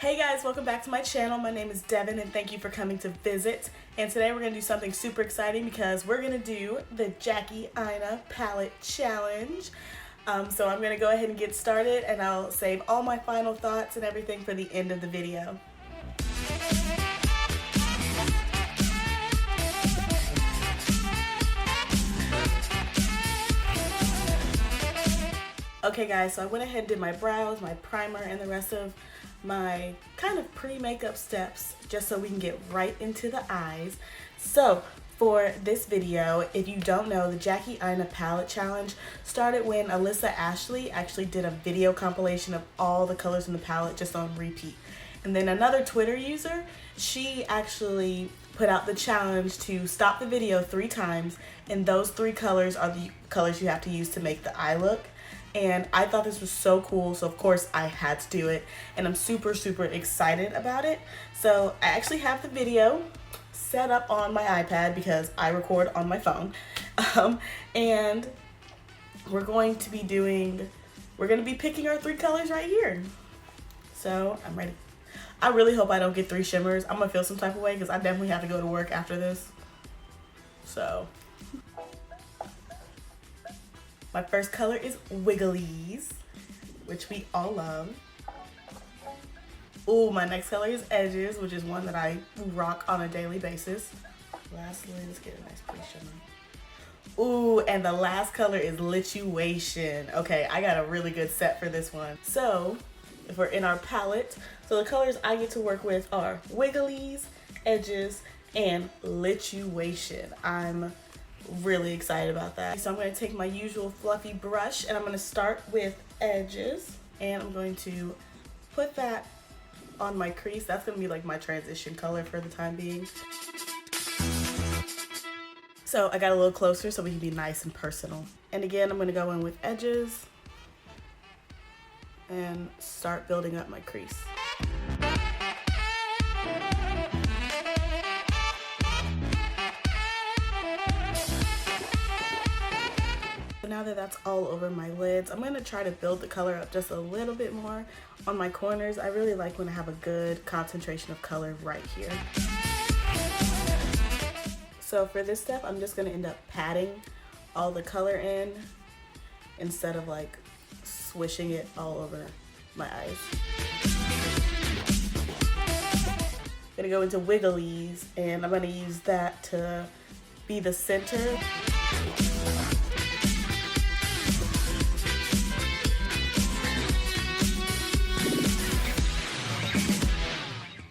Hey guys, welcome back to my channel. My name is Devin and thank you for coming to visit. And today we're going to do something super exciting because we're going to do the Jackie Aina Palette Challenge. So I'm going to go ahead and get started and I'll save all my final thoughts and everything for the end of the video. Okay guys, so I went ahead and did my brows, my primer, and the rest of my kind of pre-makeup steps just so we can get right into the eyes. So for this video, if you don't know, the Jackie Aina Palette Challenge started when Alyssa Ashley actually did a video compilation of all the colors in the palette just on repeat. And then another Twitter user, she actually put out the challenge to stop the video 3 times, and those 3 colors are the colors you have to use to make the eye look. And I thought this was so cool, so of course I had to do it, and I'm super excited about it. So I actually have the video set up on my iPad because I record on my phone, and we're going to be picking our 3 colors right here. So I'm ready. I really hope I don't get 3 shimmers. I'm gonna feel some type of way because I definitely have to go to work after this. So my first color is Wigglies, which we all love. Ooh, my next color is Edges, which is one that I rock on a daily basis. Lastly, let's get a nice pretty shimmer. Ooh, and the last color is Lituation. Okay, I got a really good set for this one. So, if we're in our palette, so the colors I get to work with are Wigglies, Edges, and Lituation. I'm really excited about that. So I'm going to take my usual fluffy brush and I'm going to start with Edges, and I'm going to put that on my crease. That's going to be like my transition color for the time being. So I got a little closer so we can be nice and personal. And again, I'm going to go in with Edges and start building up my crease. Now that that's all over my lids, I'm going to try to build the color up just a little bit more on my corners. I really like when I have a good concentration of color right here. So for this step, I'm just going to end up patting all the color in instead of like swishing it all over my eyes. I'm going to go into Wigglies and I'm going to use that to be the center.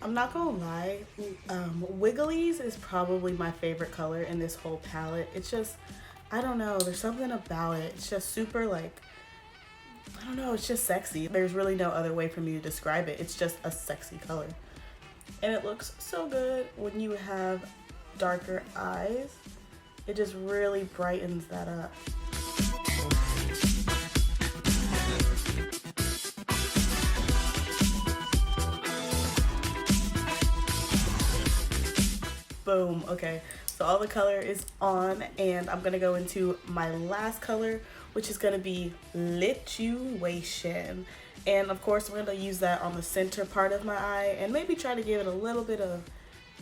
I'm not gonna lie, Wigglies is probably my favorite color in this whole palette. It's just, I don't know, there's something about it. It's just super like, I don't know, it's just sexy. There's really no other way for me to describe it. It's just a sexy color. And it looks so good when you have darker eyes. It just really brightens that up. Boom. Okay, so all the color is on and I'm gonna go into my last color, which is gonna be Lituation. And of course we're gonna use that on the center part of my eye and maybe try to give it a little bit of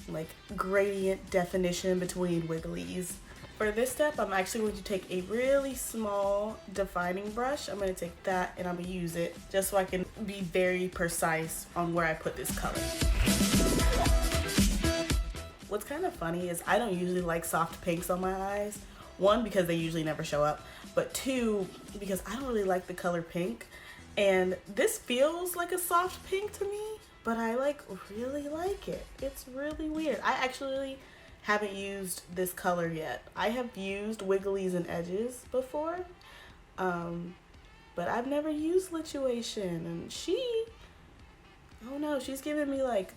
like gradient definition between Wigglies. For this step, I'm actually going to take a really small defining brush. I'm going to take that and I'm going to use it just so I can be very precise on where I put this color. What's kind of funny is I don't usually like soft pinks on my eyes. 1, because they usually never show up, but 2, because I don't really like the color pink. And this feels like a soft pink to me, but I like really like it. It's really weird. I actually haven't used this color yet. I have used Wigglies and Edges before, but I've never used Lituation, and I don't know, she's giving me like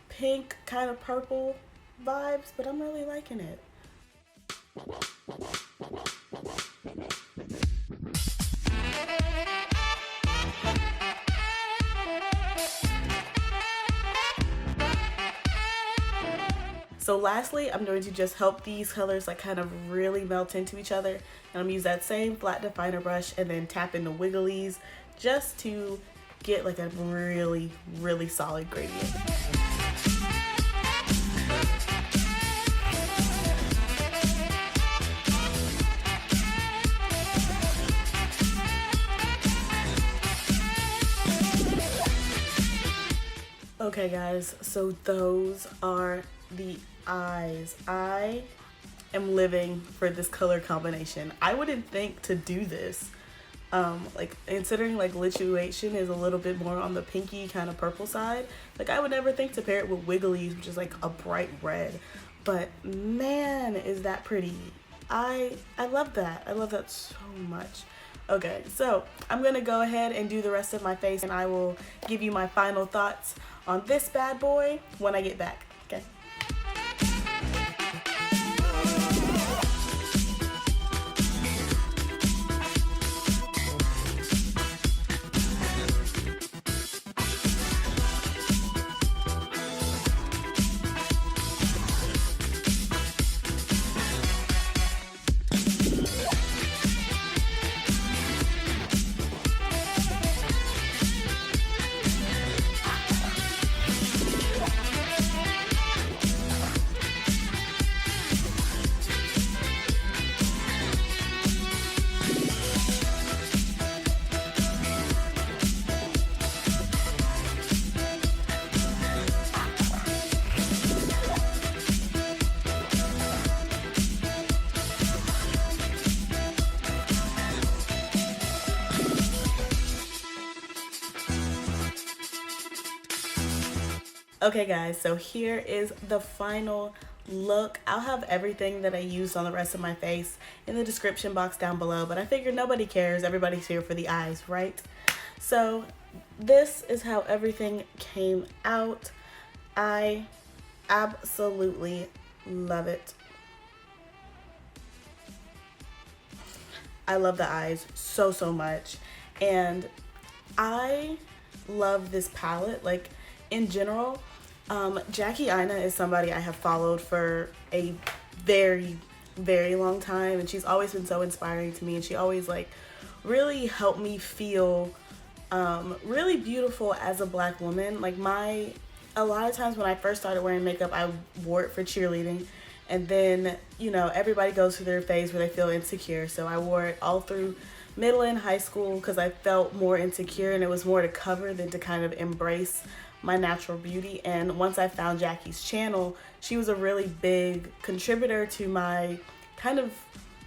pink kind of purple vibes, but I'm really liking it. So lastly, I'm going to just help these colors like kind of really melt into each other. And I'm going to use that same flat definer brush and then tap into Wigglies just to get like a really, really solid gradient. Okay guys, so those are the eyes. I am living for this color combination. I wouldn't think to do this. Like considering like Lituation is a little bit more on the pinky kind of purple side, like I would never think to pair it with Wiggly's, which is like a bright red. But man, is that pretty. I love that. I love that so much. Okay, so I'm gonna go ahead and do the rest of my face, and I will give you my final thoughts on this bad boy when I get back. Okay. Okay guys, so here is the final look. I'll have everything that I used on the rest of my face in the description box down below, but I figured nobody cares. Everybody's here for the eyes, right? So this is how everything came out. I absolutely love it. I love the eyes so much, and I love this palette. Like in general, Jackie Aina is somebody I have followed for a very long time, and she's always been so inspiring to me, and she always like really helped me feel really beautiful as a black woman. Like a lot of times when I first started wearing makeup, I wore it for cheerleading, and then, you know, everybody goes through their phase where they feel insecure, so I wore it all through middle and high school because I felt more insecure, and it was more to cover than to kind of embrace my natural beauty. And once I found Jackie's channel, she was a really big contributor to my kind of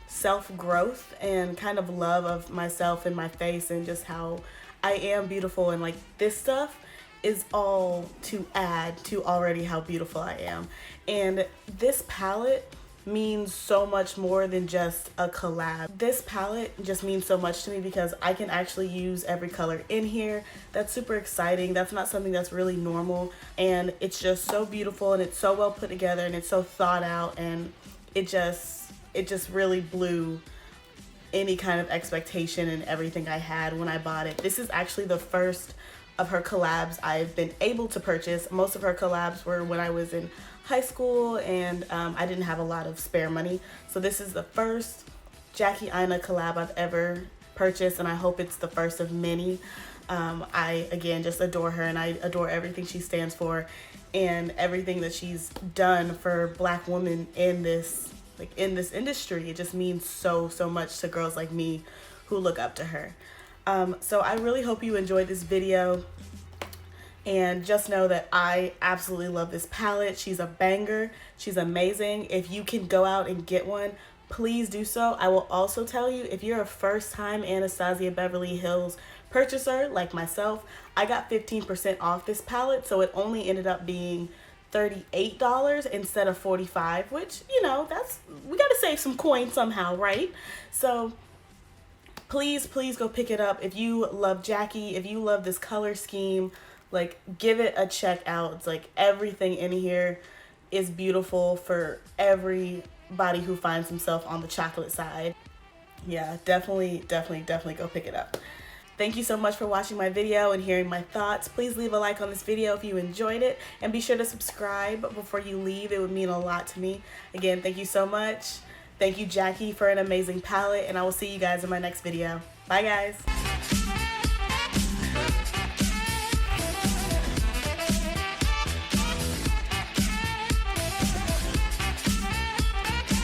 self-growth and kind of love of myself and my face and just how I am beautiful. And like this stuff is all to add to already how beautiful I am. And this palette means so much more than just a collab. This palette just means so much to me because I can actually use every color in here. That's super exciting. That's not something that's really normal, and it's just so beautiful, and it's so well put together, and it's so thought out, and it just really blew any kind of expectation and everything I had when I bought it. This is actually the first of her collabs I've been able to purchase. Most of her collabs were when I was in high school, and I didn't have a lot of spare money. So this is the first Jackie Aina collab I've ever purchased, and I hope it's the first of many. I, again, just adore her, and I adore everything she stands for and everything that she's done for black women in this industry. It just means so much to girls like me who look up to her. So I really hope you enjoyed this video, and just know that I absolutely love this palette. She's a banger. She's amazing. If you can go out and get one, please do so. I will also tell you, if you're a first-time Anastasia Beverly Hills purchaser like myself, I got 15% off this palette, so it only ended up being $38 instead of $45, which, you know, we gotta save some coins somehow, right? So please go pick it up. If you love Jackie, if you love this color scheme, like, give it a check out. It's like everything in here is beautiful for everybody who finds himself on the chocolate side. Yeah, definitely go pick it up. Thank you so much for watching my video and hearing my thoughts. Please leave a like on this video if you enjoyed it, and be sure to subscribe before you leave. It would mean a lot to me. Again, thank you so much. Thank you, Jackie, for an amazing palette, and I will see you guys in my next video. Bye, guys.